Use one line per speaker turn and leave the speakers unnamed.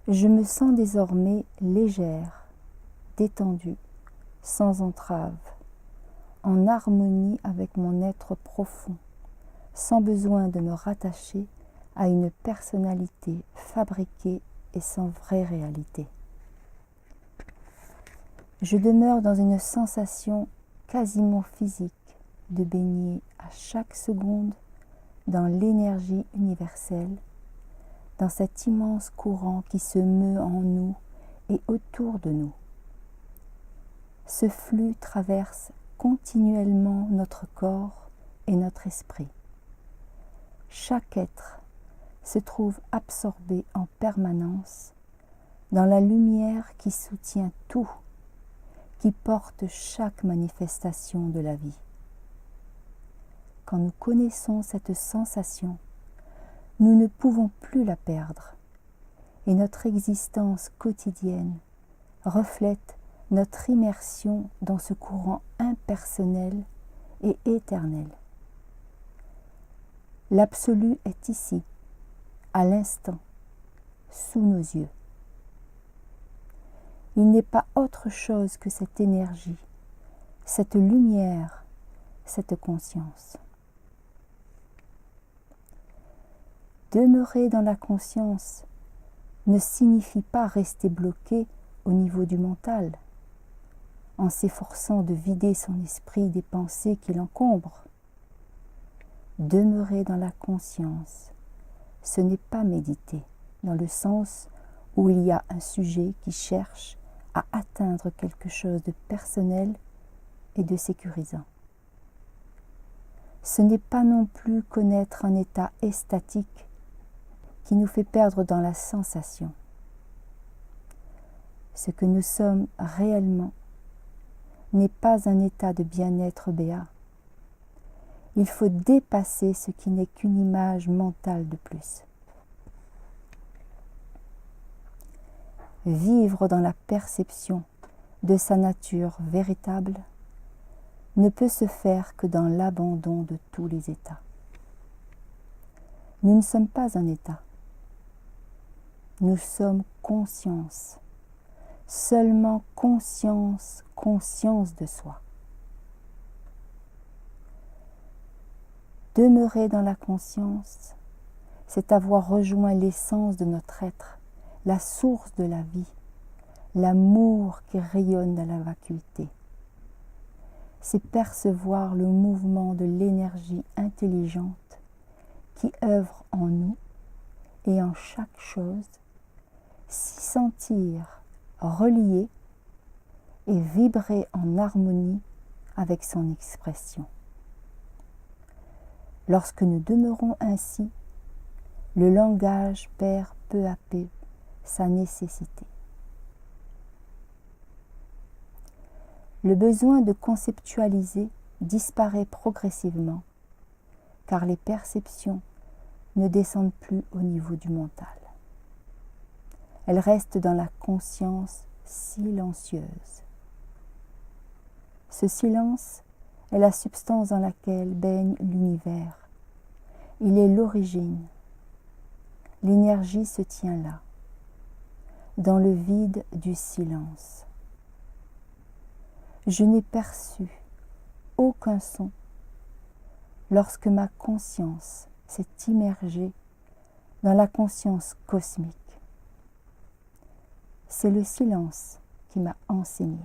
Je me sens désormais légère, détendue, sans entrave, en harmonie avec mon être profond, sans besoin de me rattacher à une personnalité fabriquée et sans vraie réalité. Je demeure dans une sensation quasiment physique de baigner à chaque seconde dans l'énergie universelle, dans cet immense courant qui se meut en nous et autour de nous. Ce flux traverse continuellement notre corps et notre esprit. Chaque être se trouve absorbé en permanence dans la lumière qui soutient tout, qui porte chaque manifestation de la vie. Quand nous connaissons cette sensation, nous ne pouvons plus la perdre, et notre existence quotidienne reflète notre immersion dans ce courant impersonnel et éternel. L'absolu est ici, à l'instant, sous nos yeux. Il n'est pas autre chose que cette énergie, cette lumière, cette conscience. Demeurer dans la conscience ne signifie pas rester bloqué au niveau du mental, en s'efforçant de vider son esprit des pensées qui l'encombrent. Demeurer dans la conscience, ce n'est pas méditer, dans le sens où il y a un sujet qui cherche à atteindre quelque chose de personnel et de sécurisant. Ce n'est pas non plus connaître un état extatique qui nous fait perdre dans la sensation. Ce que nous sommes réellement n'est pas un état de bien-être béat. Il faut dépasser ce qui n'est qu'une image mentale de plus. Vivre dans la perception de sa nature véritable ne peut se faire que dans l'abandon de tous les états. Nous ne sommes pas un état. Nous sommes conscience. Seulement conscience, conscience de soi. Demeurer dans la conscience, c'est avoir rejoint l'essence de notre être, la source de la vie, l'amour qui rayonne dans la vacuité. C'est percevoir le mouvement de l'énergie intelligente qui œuvre en nous et en chaque chose, s'y sentir relié et vibrer en harmonie avec son expression. Lorsque nous demeurons ainsi, le langage perd peu à peu sa nécessité. Le besoin de conceptualiser disparaît progressivement, car les perceptions ne descendent plus au niveau du mental. Elles restent dans la conscience silencieuse. Ce silence est la substance dans laquelle baigne l'univers. Il est l'origine. L'énergie se tient là, dans le vide du silence. Je n'ai perçu aucun son lorsque ma conscience s'est immergée dans la conscience cosmique. C'est le silence qui m'a enseigné.